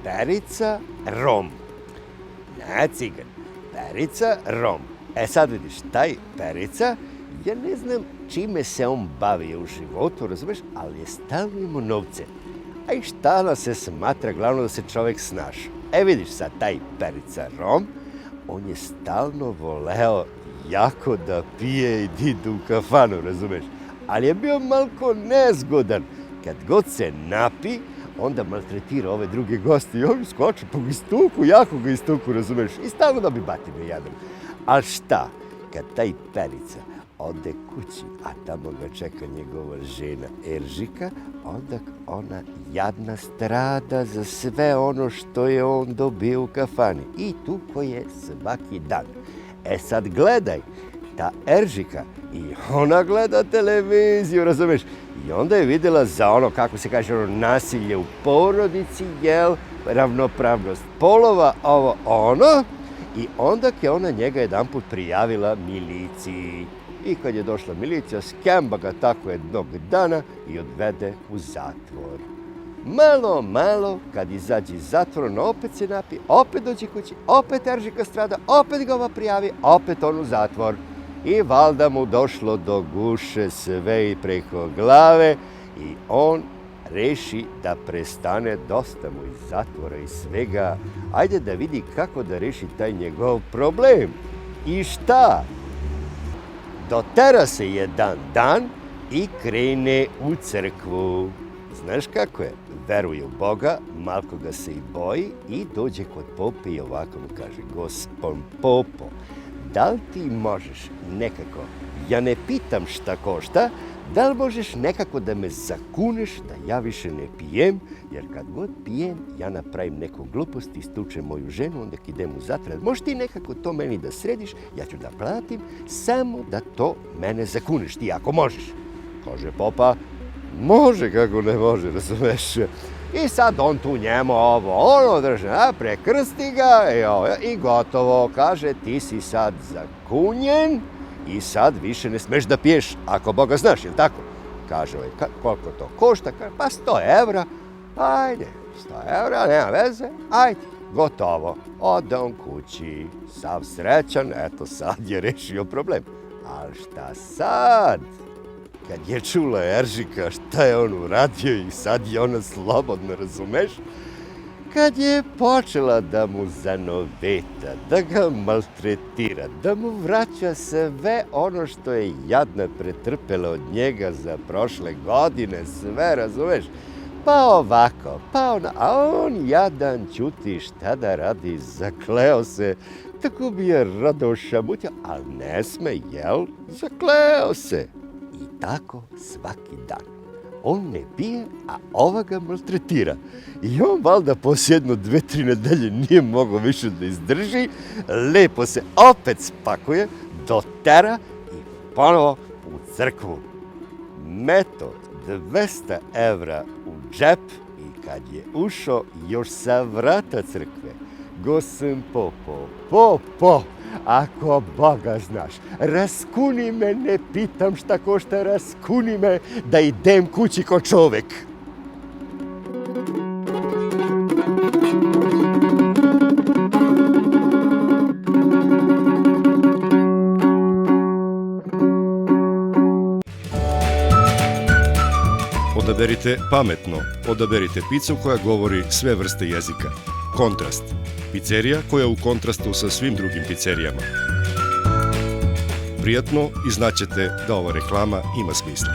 Perica Rom. Ne cigan, Perica Rom. E sad vidiš, taj Perica, ja ne znam čime se on bavio u životu, razumeš, ali je stalno imao novce. A i stalno se smatra, glavno da se čovjek snaša. E vidiš sad, taj Perica Rom, on je stalno voleo jako da pije i da ide u kafanu, razumeš? Ali je bio malko nezgodan. Kad god se napi, onda maltretira ove druge goste i oni skoče po istuku, jako ga istuku, razumeš? I stalno da bi batine jadan. Ali šta, kad taj Perica ode kući, a tamo ga čeka njegova žena Eržika, onda ona jadna strada za sve ono što je on dobio u kafani. I tuko je svaki dan. E sad gledaj, ta Eržika, i ona gleda televiziju, razumeš? I onda je vidjela za ono, kako se kaže, ono nasilje u porodici, jel, ravnopravnost polova, ovo, ono. I onda je ona njega jedanput prijavila miliciji. I kad je došla milicija, skemba ga tako jednog dana i odvede u zatvor. Malo, kad izađe iz zatvora, opet se napi, opet dođe kući, opet Eržika strada, opet ga ova prijavi, opet on u zatvor. I valjda mu došlo do guše sve i preko glave i on reši da prestane, dosta mu iz zatvora i svega. Ajde da vidi kako da reši taj njegov problem. I šta? Dotera se jedan dan i krene u crkvu. Znaš kako je? Veruje u Boga, malko ga se i boji i dođe kod pope i ovako mu kaže: Gospon Popo, da li ti možeš nekako, ja ne pitam šta košta, da li možeš nekako da me zakuneš da ja više ne pijem, jer kad god pijem, ja napravim neku glupost, istučem moju ženu, onda idem u zatvor. Možeš ti nekako to meni da središ, ja ću da platim, samo da to mene zakuneš, ti ako možeš. Kaže popa, može kako ne može, razumeš. I sad on tu njemu ono drži, prekrsti ga i gotovo. Kaže, ti si sad zakunjen i sad više ne smeš da piješ, ako Boga znaš, jel tako? Kaže, koliko to košta? Kaže, pa 100 evra. Ajde, 100 evra, nema veze, ajde, gotovo. Ode on kući, sav srećan, eto sad je rešio problem. Ali šta sad? Kad je čula Eržika šta je on uradio i sad je ona slobodna, razumeš? Kad je počela da mu zanoveta, da ga maltretira, da mu vraća sve ono što je jadna pretrpela od njega za prošle godine, sve, razumeš? Pa ovako, pa ono, a on jadan ćuti, šta da radi, zakleo se, tako bi je rado šamutio, ali ne sme, jel? Zakleo se. I tako svaki dan. On ne pije, a ova ga maltretira. I on valjda poslije 2-3 nedelje nije mogao više da izdrži, lepo se opet spakuje, dotera i ponovo u crkvu. Metod 200 evra u džep i kad je ušao još sa vrata crkve, Gosim Popo, ako Boga znaš, raskuni me, ne pitam šta košta, raskuni me da idem kući ko čovek. Odaberite pametno, odaberite picu koja govori sve vrste jezika. Kontrast. Pizzerija koja je u kontrastu sa svim drugim pizzerijama. Prijatno i znaćete da ova reklama ima smisla.